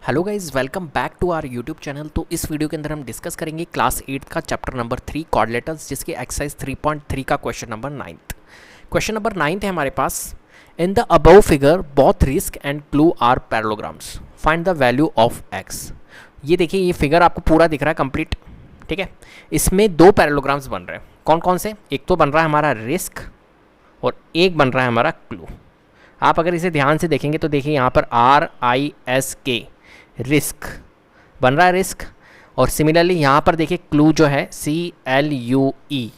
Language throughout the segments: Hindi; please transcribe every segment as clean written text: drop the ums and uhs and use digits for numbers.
Hello guys, welcome back to our YouTube channel. तो इस वीडियो के अंदर हम डिस्कस करेंगे क्लास 8 का चैप्टर नंबर 3 कोऑर्डिनेटर्स, जिसके एक्सरसाइज 3.3 का क्वेश्चन नंबर 9। क्वेश्चन नंबर 9 है हमारे पास। In the above figure both risk and clue are parallelograms, find the value of x. ये देखिए, ये फिगर आपको पूरा दिख रहा है कंप्लीट, ठीक है। इसमें दो पैरेललोग्राम्स बन रहे हैं। कौन कौन से? एक तो बन रहा है हमारा रिस्क और एक बन रहा है हमारा क्लू। आप अगर इसे ध्यान से देखेंगे तो देखिए यहाँ पर RISK रिस्क बन रहा है, रिस्क। और सिमिलरली यहाँ पर देखिए क्लू जो है CLUE,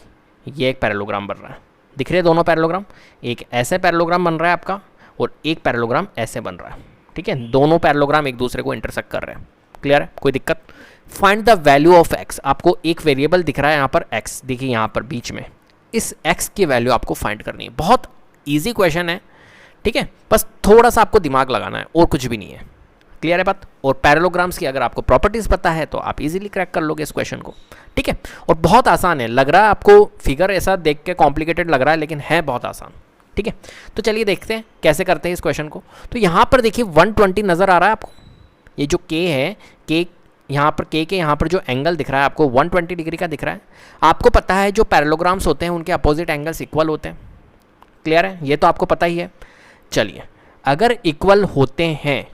ये एक पैरेललोग्राम बन रहा है। दिख रहे हैं दोनों पैरेललोग्राम? एक ऐसे पैरेललोग्राम बन रहा है आपका और एक पैरेललोग्राम ऐसे बन रहा है, ठीक है। दोनों पैरेललोग्राम एक दूसरे को इंटरसेक्ट कर रहे हैं। क्लियर है? कोई दिक्कत? Find the value of x. आपको एक वेरिएबल दिख रहा है यहाँ पर एक्स, देखिए यहाँ पर बीच में। इस एक्स की वैल्यू आपको फाइंड करनी है। बहुत ईजी क्वेश्चन है, ठीक है। बस थोड़ा सा आपको दिमाग लगाना है और कुछ भी नहीं है। क्लियर है बात? और पैरेललोग्राम्स की अगर आपको प्रॉपर्टीज पता है तो आप इजीली क्रैक कर लोगे इस क्वेश्चन को, ठीक है। और बहुत आसान है। लग रहा है आपको फिगर ऐसा देख के कॉम्प्लिकेटेड लग रहा है, लेकिन है बहुत आसान, ठीक है। तो चलिए देखते हैं कैसे करते हैं इस क्वेश्चन को। तो यहाँ पर देखिए 120 नज़र आ रहा है आपको। ये जो K है, K यहाँ पर K के यहाँ पर जो एंगल दिख रहा है आपको 120 डिग्री का दिख रहा है। आपको पता है जो पैरेललोग्राम्स होते हैं उनके अपोजिट एंगल्स इक्वल होते हैं। क्लियर है? ये तो आपको पता ही है। चलिए, अगर इक्वल होते हैं,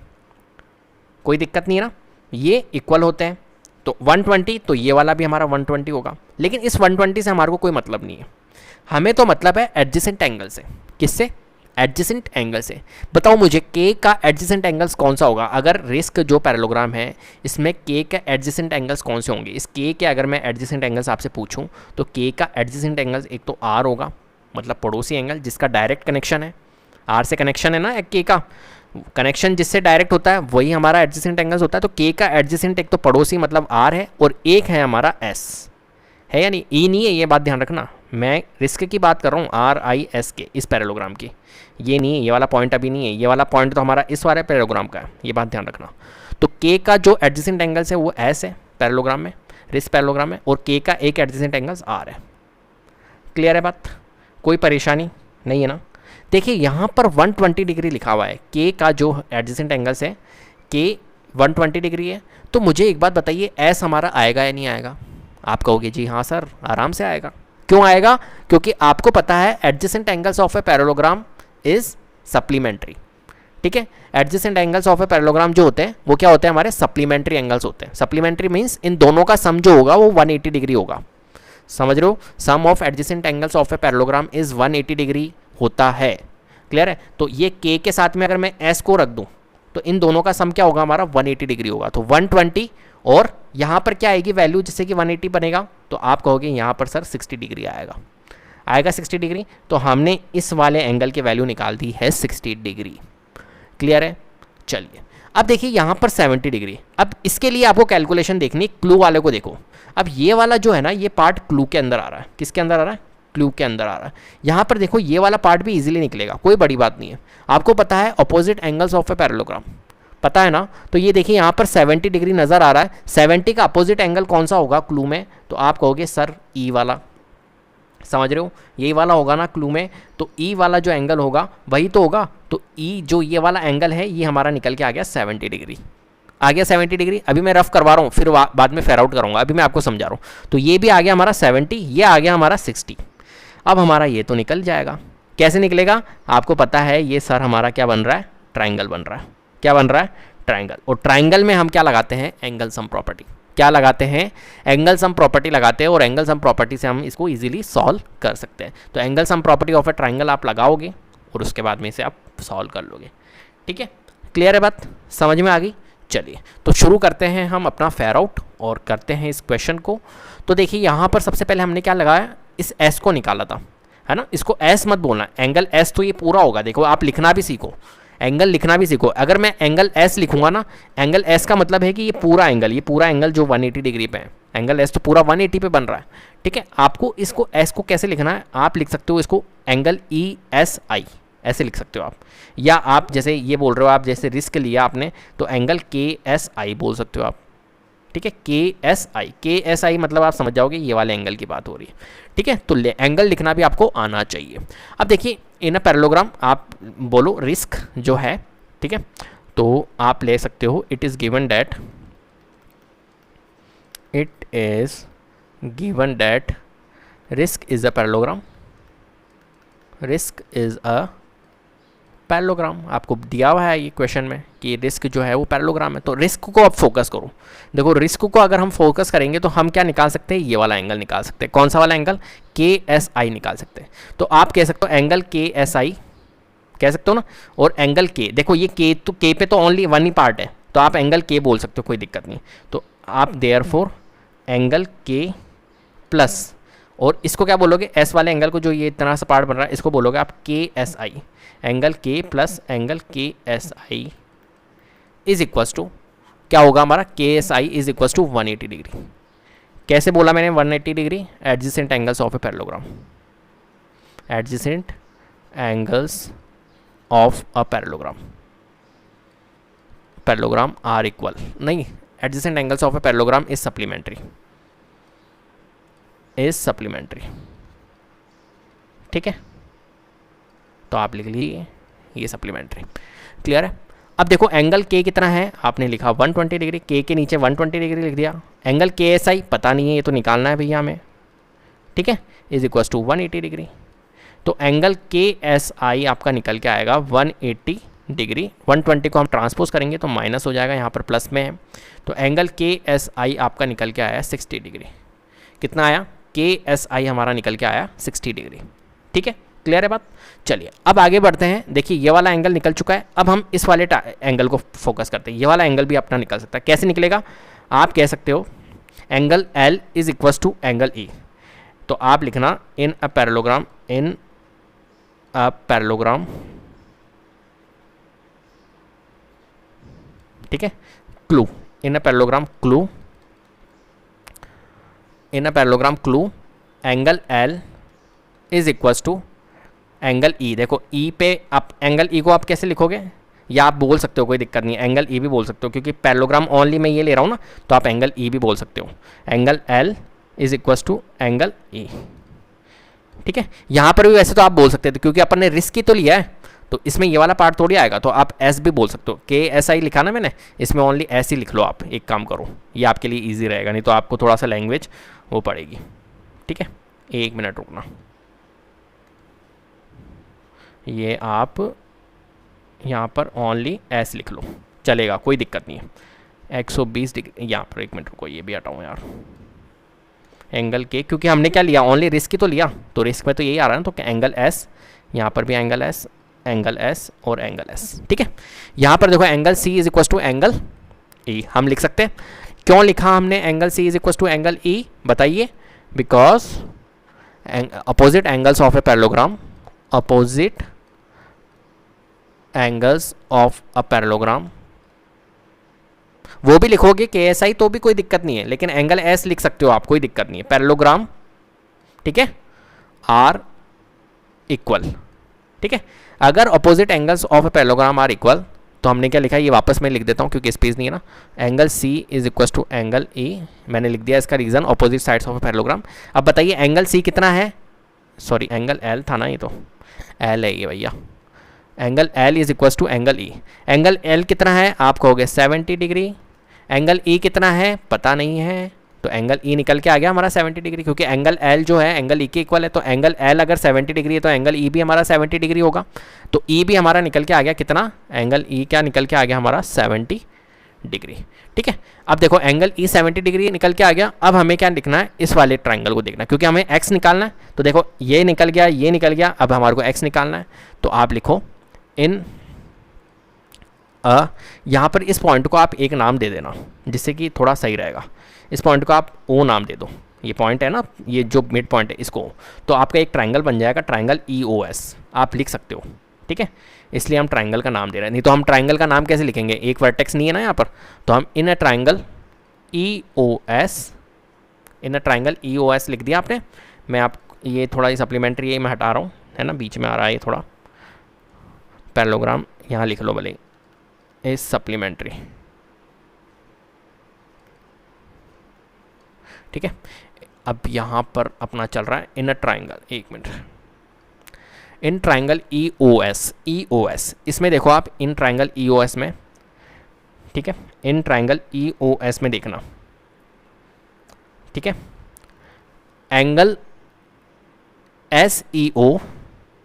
कोई दिक्कत नहीं है ना, ये इक्वल होते हैं तो 120, तो ये वाला भी हमारा 120 होगा। लेकिन इस 120 से हमारे को कोई मतलब नहीं है। हमें तो मतलब है एडजेसेंट एंगल से। किससे? एडजेसेंट एंगल से। बताओ मुझे K का एडजेसेंट एंगल्स कौन सा होगा? अगर रिस्क जो पैरेललोग्राम है इसमें K का एडजेसेंट एंगल्स कौन से होंगे? इस K के अगर मैं एडजेसेंट एंगल्स आपसे पूछूं तो K का एडजेसेंट एंगल्स एक तो R होगा, मतलब पड़ोसी एंगल जिसका डायरेक्ट कनेक्शन है। R से कनेक्शन है ना, एक K का कनेक्शन जिससे डायरेक्ट होता है वही हमारा एडजेसेंट एंगल्स होता है। तो K का एडजेसेंट एक तो पड़ोसी मतलब R है और एक है हमारा S, है या नहीं? E नहीं है, ये बात ध्यान रखना। मैं रिस्क की बात कर रहा हूँ, RISK, इस पैरेललोग्राम की। ये नहीं है, ये वाला पॉइंट अभी नहीं है। ये वाला पॉइंट तो हमारा इस वाले पैरेललोग्राम का है, ये बात ध्यान रखना। तो K का जो एडजेसेंट एंगल्स है वो S है पैरेललोग्राम में, रिस्क पैरेललोग्राम में, और K का एक एडजेसेंट एंगल्स R है। क्लियर है बात? कोई परेशानी नहीं है ना? देखिए यहाँ पर 120 डिग्री लिखा हुआ है। K का जो एडजेसेंट एंगल्स है K 120 डिग्री है। तो मुझे एक बात बताइए, S हमारा आएगा या नहीं आएगा? आप कहोगे जी हाँ सर, आराम से आएगा। क्यों आएगा? क्योंकि आपको पता है adjacent angles of a parallelogram is supplementary, ठीक है। Adjacent angles of a parallelogram जो होते हैं वो क्या होते हैं? हमारे सप्लीमेंट्री एंगल्स होते हैं। सप्लीमेंट्री मीन्स इन दोनों का सम जो होगा वो 180 डिग्री होगा। समझ रहे हो? Sum of adjacent angles of a parallelogram is 180 degree होता है। क्लियर है? तो ये K के साथ में अगर मैं S को रख दूं तो इन दोनों का सम क्या होगा? हमारा 180 डिग्री होगा। तो 120 और यहाँ पर क्या आएगी वैल्यू जिससे कि 180 बनेगा? तो आप कहोगे यहाँ पर सर 60 डिग्री आएगा 60 डिग्री। तो हमने इस वाले एंगल की वैल्यू निकाल दी है 60 डिग्री। क्लियर है? चलिए, अब देखिए यहाँ पर 70 डिग्री। अब इसके लिए आपको कैलकुलेशन देखनी, क्लू वाले को देखो। अब ये वाला जो है ना, ये पार्ट क्लू के अंदर आ रहा है। किसके अंदर आ रहा है? क्लू के अंदर आ रहा है। यहाँ पर देखो ये वाला पार्ट भी इजीली निकलेगा, कोई बड़ी बात नहीं है। आपको पता है opposite angles of a parallelogram, पता है ना? तो ये देखिए यहाँ पर 70 डिग्री नज़र आ रहा है। 70 का अपोजिट एंगल कौन सा होगा क्लू में? तो आप कहोगे सर E वाला। समझ रहे हो? यही वाला होगा ना क्लू में। तो E वाला जो एंगल होगा वही तो होगा। तो E जो ये वाला एंगल है ये हमारा निकल के आ गया 70 डिग्री। आ गया 70 डिग्री। अभी मैं रफ करवा रहा हूँ, फिर बाद में फेयर आउट करूँगा। अभी मैं आपको समझा रहा हूँ। तो ये भी आ गया हमारा 70, ये आ गया हमारा 60। अब हमारा ये तो निकल जाएगा। कैसे निकलेगा? आपको पता है ये सर हमारा क्या बन रहा है? ट्राइंगल बन रहा है। क्या बन रहा है? ट्राइंगल। और ट्राइंगल में हम क्या लगाते हैं? Angle sum property. क्या लगाते हैं? एंगल सम प्रॉपर्टी लगाते हैं। और एंगल सम प्रॉपर्टी से हम इसको इजीली सॉल्व कर सकते हैं। तो angle sum property of A triangle आप लगाओगे और उसके बाद में इसे आप सॉल्व कर लोगे, ठीक है। क्लियर है बात? समझ में आ गई? चलिए, तो शुरू करते हैं हम अपना फेयर आउट और करते हैं इस क्वेश्चन को। तो देखिए यहाँ पर सबसे पहले हमने क्या लगाया? इस S को निकाला था, है ना। इसको S मत बोलना, एंगल S तो ये पूरा होगा। देखो आप लिखना भी सीखो, एंगल लिखना भी सीखो। अगर मैं एंगल S लिखूंगा ना, एंगल S का मतलब है कि ये पूरा एंगल जो 180 डिग्री पे है, एंगल S तो पूरा 180 पे बन रहा है, ठीक है। आपको इसको S को कैसे लिखना है? आप लिख सकते हो इसको एंगल ESI, ऐसे लिख सकते हो आप। या आप जैसे ये बोल रहे हो, आप जैसे रिस्क लिया आपने तो एंगल KSI बोल सकते हो आप, ठीक है। KSI मतलब आप समझ जाओगे ये वाले एंगल की बात हो रही है, ठीक है। तो एंगल लिखना भी आपको आना चाहिए। अब देखिए इन अ पैरेललोग्राम आप बोलो रिस्क जो है, ठीक है। तो आप ले सकते हो it is given that risk is a parallelogram, risk is a parallelogram. आपको दिया हुआ है ये क्वेश्चन में कि रिस्क जो है वो पैरेललोग्राम है, तो रिस्क को आप फोकस करो। देखो रिस्क को अगर हम फोकस करेंगे तो हम क्या निकाल सकते हैं, ये वाला एंगल निकाल सकते हैं। कौन सा वाला एंगल, KSI निकाल सकते हैं। तो आप कह सकते हो एंगल KSI कह सकते हो ना, और एंगल K, देखो ये K पे तो ओनली वन ही पार्ट है, तो आप एंगल K बोल सकते हो, कोई दिक्कत नहीं। तो आप देयरफॉर एंगल K प्लस, और इसको क्या बोलोगे, S वाले एंगल को जो ये इतना सा पार्ट बन रहा है इसको बोलोगे आप KSI, angle K plus angle KSI is equals to क्या होगा हमारा, KSI is equals to 180 degree. कैसे बोला मैंने 180 degree, adjacent angles of a parallelogram, adjacent angles of a parallelogram are equal, नहीं, adjacent angles of a parallelogram is supplementary, ठीक है। तो आप लिख लीजिए ये सप्लीमेंट्री, क्लियर है। अब देखो एंगल K कितना है, आपने लिखा 120 डिग्री, K के नीचे 120 डिग्री लिख दिया। एंगल KSI पता नहीं है, ये तो निकालना है भैया हमें, ठीक है, इज इक्वस टू 180 डिग्री। तो एंगल KSI आपका निकल के आएगा 180 डिग्री। 120 को हम ट्रांसपोज करेंगे तो माइनस हो जाएगा, यहाँ पर प्लस में है, तो एंगल KSI आपका निकल के आया 60 डिग्री। कितना आया, KSI हमारा निकल के आया 60 डिग्री, ठीक है, क्लियर है बात। चलिए अब आगे बढ़ते हैं। देखिए ये वाला एंगल निकल चुका है, अब हम इस वाले एंगल को फोकस करते हैं। ये वाला एंगल भी अपना निकल सकता है, कैसे निकलेगा, आप कह सकते हो angle L is equals to angle E। तो आप लिखना इन अ पैरेललोग्राम, ठीक है, clue, in a parallelogram clue angle L is equals to angle E। देखो E पे आप एंगल E को आप कैसे लिखोगे, या आप बोल सकते हो, कोई दिक्कत नहीं है, एंगल E भी बोल सकते हो, क्योंकि पैरेललोग्राम ओनली मैं ये ले रहा हूँ ना, तो आप एंगल E भी बोल सकते हो। Angle L is equals to angle E, ठीक है। यहाँ पर भी वैसे तो आप बोल सकते थे, क्योंकि अपन ने रिस्क ही तो लिया है, तो इसमें ये वाला पार्ट थोड़ी आएगा, तो आप S भी बोल सकते हो। KSI लिखा ना मैंने, इसमें ओनली S ही लिख लो आप, एक काम करो, ये आपके लिए ईजी रहेगा, नहीं तो आपको थोड़ा सा लैंग्वेज वो पड़ेगी, ठीक है। 1 मिनट रुकना, ये आप यहाँ पर ओनली S लिख लो, चलेगा, कोई दिक्कत नहीं है। 120 डिग्री यहाँ पर, 1 मिनट रुको, ये भी हटाऊँ यार, एंगल K, क्योंकि हमने क्या लिया, ओनली रिस्क ही तो लिया, तो रिस्क में तो यही आ रहा है ना, तो एंगल S, यहाँ पर भी एंगल S और एंगल S, ठीक है। यहाँ पर देखो angle C is equals to angle E हम लिख सकते हैं। क्यों लिखा हमने angle C is equals to angle E, बताइए, because opposite angles of a parallelogram, opposite angles of a parallelogram, वो भी लिखोगे KSI तो भी कोई दिक्कत नहीं है, लेकिन एंगल S लिख सकते हो आप, कोई दिक्कत नहीं है, पैरेललोग्राम, ठीक है, आर इक्वल, ठीक है। अगर opposite angles of a parallelogram are equal, तो हमने क्या लिखा है, ये वापस मैं लिख देता हूँ क्योंकि स्पेस नहीं है ना। Angle C is equal to angle E, मैंने लिख दिया, इसका reason opposite sides of a parallelogram. अब बताइए एंगल C कितना है, सॉरी एंगल L था ना, ये तो L है ये भैया, angle L is equal to angle E। Angle L कितना है, आप कहोगे 70 डिग्री, एंगल E कितना है पता नहीं है, तो एंगल E निकल के आ गया हमारा 70 डिग्री, क्योंकि एंगल L जो है एंगल E के इक्वल है, तो एंगल L अगर 70 डिग्री है तो एंगल E भी हमारा 70 डिग्री होगा, तो E भी हमारा निकल के आ गया कितना, एंगल E क्या निकल के आ गया हमारा 70 डिग्री, ठीक है। अब देखो एंगल E 70 डिग्री निकल के आ गया, अब हमें क्या लिखना है, इस वाले ट्राइंगल को देखना है, क्योंकि हमें x निकालना है, तो देखो ये निकल गया, ये निकल गया, अब हमारे को x निकालना है, तो आप लिखो इन यहाँ पर इस पॉइंट को आप एक नाम दे देना, जिससे कि थोड़ा सही रहेगा। इस पॉइंट को आप O नाम दे दो, ये पॉइंट है ना, ये जो मिड पॉइंट है इसको, तो आपका एक ट्राइंगल बन जाएगा, ट्राइंगल EOS आप लिख सकते हो, ठीक है। इसलिए हम ट्राइंगल का नाम दे रहे हैं, नहीं तो हम ट्राइंगल का नाम कैसे लिखेंगे, एक वर्टेक्स नहीं है ना यहाँ पर, तो हम इन अ ट्राइंगल EOS लिख दिया आपने। मैं आप ये थोड़ा सप्लीमेंट्री ये मैं हटा रहा हूँ, है ना, बीच में आ रहा है ये थोड़ा, पैरेललोग्राम यहाँ लिख लो भले, इज सप्लीमेंट्री, ठीक है। अब यहाँ पर अपना चल रहा है इन अ ट्राइंगल, एक मिनट, इन ट्राइंगल EOS, इसमें देखो आप इन ट्राइंगल EOS में ठीक है, in triangle E O S में देखना, ठीक है, एंगल एस ई ओ।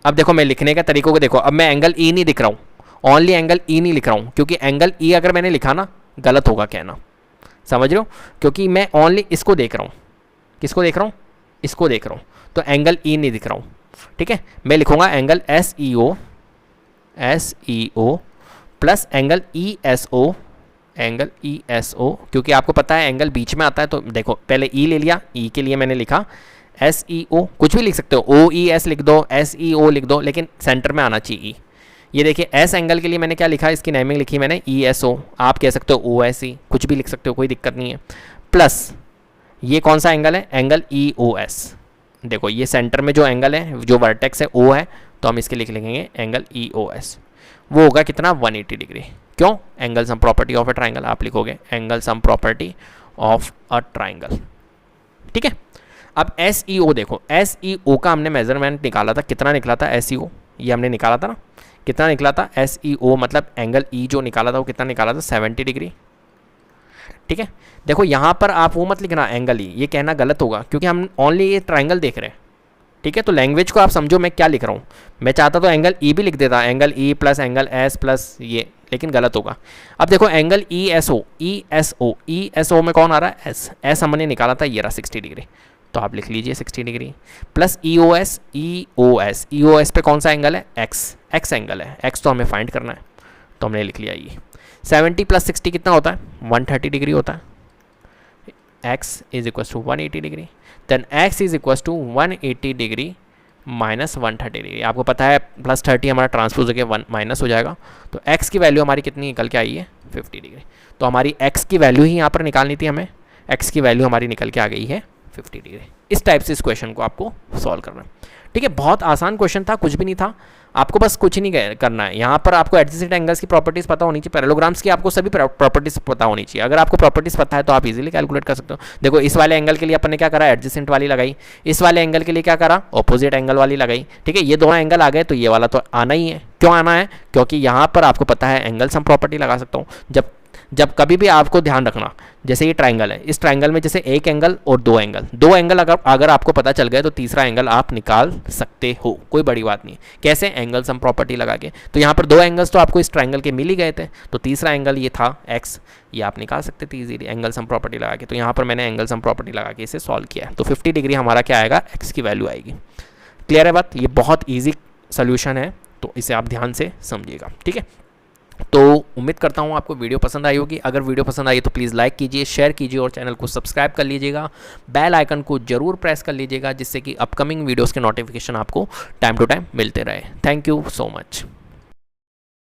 अब देखो मैं लिखने का तरीकों को देखो, अब मैं एंगल ई नहीं दिख रहा हूँ, ओनली एंगल ई नहीं लिख रहा हूँ, क्योंकि एंगल ई अगर मैंने लिखा ना गलत होगा कहना, समझ रहे हो, क्योंकि मैं ओनली इसको देख रहा हूँ। किसको देख रहा हूँ? इसको देख रहा हूँ, तो एंगल ई नहीं दिख रहा हूँ, ठीक है। मैं लिखूंगा angle S E O plus angle E S O, angle E S O, क्योंकि आपको पता है एंगल बीच में आता है, तो देखो पहले ई ले लिया, ई के लिए मैंने लिखा एस ई ओ, कुछ भी लिख सकते हो, ओ ई एस लिख दो, एस ई ओ लिख दो, लेकिन सेंटर में आना चाहिए। ये देखिए एस एंगल के लिए मैंने क्या लिखा, इसकी नेमिंग लिखी मैंने ई एस ओ, आप कह सकते हो ओ एस ई, कुछ भी लिख सकते हो, कोई दिक्कत नहीं है। प्लस ये कौन सा एंगल है? Angle E O S. देखो ये सेंटर में जो एंगल है, जो वर्टेक्स है ओ है, तो हम इसके लिखेंगे एंगल ई ओ एस। वो होगा कितना? 180 डिग्री। क्यों? Angle sum property of a triangle, आप लिखोगे angle sum property of a triangle, ठीक है। अब एस ई ओ देखो, एस ई ओ का हमने मेजरमेंट निकाला था, कितना निकला था एस ई ओ, ये हमने निकाला था ना, कितना निकला था एस ई ओ, मतलब एंगल ई जो निकाला था वो कितना निकाला था? 70 डिग्री, ठीक है। देखो यहाँ पर आप वो मत लिखना एंगल ई, ये कहना गलत होगा, क्योंकि हम ओनली ये ट्राइंगल देख रहे हैं, ठीक है। तो लैंग्वेज को आप समझो मैं क्या लिख रहा हूँ, मैं चाहता तो एंगल ई भी लिख देता, angle E plus angle S plus ये, लेकिन गलत होगा। अब देखो angle E S O, E S O, E S O में कौन आ रहा है? एस, एस हमने निकाला था, ये रहा 60 डिग्री, तो आप लिख लीजिए 60 डिग्री प्लस ई O S, E O S, E O S पे कौन सा एंगल है? एक्स, एक्स एंगल है, एक्स तो हमें फाइंड करना है, तो हमने लिख लिया ये 70 प्लस 60 कितना होता है? 130 डिग्री होता है। x is equal to 180 degree, then x is equal to 180 degree minus 130 degree. आपको पता है प्लस 30 हमारा ट्रांसपोज होकर 1 माइनस हो जाएगा, तो x की वैल्यू हमारी कितनी निकल के आई है? 50 डिग्री। तो हमारी x की वैल्यू ही यहाँ पर निकालनी थी हमें, x की वैल्यू हमारी निकल के आ गई है 50 डिग्री। इस टाइप से इस क्वेश्चन को आपको सॉल्व करना है, ठीक है। बहुत आसान क्वेश्चन था, कुछ भी नहीं था, आपको बस कुछ नहीं करना है। यहाँ पर आपको एडजेसेंट एंगल्स की प्रॉपर्टीज़ पता होनी चाहिए, पैरेललोग्राम्स की आपको सभी प्रॉपर्टीज़ पता होनी चाहिए। अगर आपको प्रॉपर्टीज़ पता है तो आप इजीली कैलकुलेट कर सकते हो। देखो इस वाले एंगल के लिए अपन ने क्या करा? एडजेसेंट वाली लगाई, इस वाले एंगल के लिए क्या करा? ऑपोजिट एंगल वाली लगाई, ठीक है। ये दोनों एंगल आ गए, तो ये वाला तो आना ही है। क्यों आना है? क्योंकि यहाँ पर आपको पता है एंगल सम प्रॉपर्टी लगा सकता हूँ। जब कभी भी आपको ध्यान रखना, जैसे ये ट्राइंगल है, इस ट्राइंगल में जैसे एक एंगल और दो एंगल अगर आपको पता चल गए तो तीसरा एंगल आप निकाल सकते हो, कोई बड़ी बात नहीं। कैसे? एंगल सम प्रॉपर्टी लगा के। तो यहाँ पर दो एंगल्स तो आपको इस ट्राइंगल के मिल ही गए थे, तो तीसरा एंगल ये था एक्स, ये आप निकाल सकते थे इजीली एंगल सम प्रॉपर्टी लगा के। तो यहाँ पर मैंने एंगल सम प्रॉपर्टी लगा के इसे सॉल्व किया है, तो 50 डिग्री हमारा क्या आएगा? एक्स की वैल्यू आएगी। क्लियर है बात? ये बहुत ईजी सोल्यूशन है, तो इसे आप ध्यान से समझिएगा, ठीक है। तो उम्मीद करता हूँ आपको वीडियो पसंद आई होगी। अगर वीडियो पसंद आई तो प्लीज़ लाइक कीजिए, शेयर कीजिए और चैनल को सब्सक्राइब कर लीजिएगा। बेल आइकन को जरूर प्रेस कर लीजिएगा, जिससे कि अपकमिंग वीडियोस के नोटिफिकेशन आपको टाइम टू टाइम मिलते रहे। Thank you so much.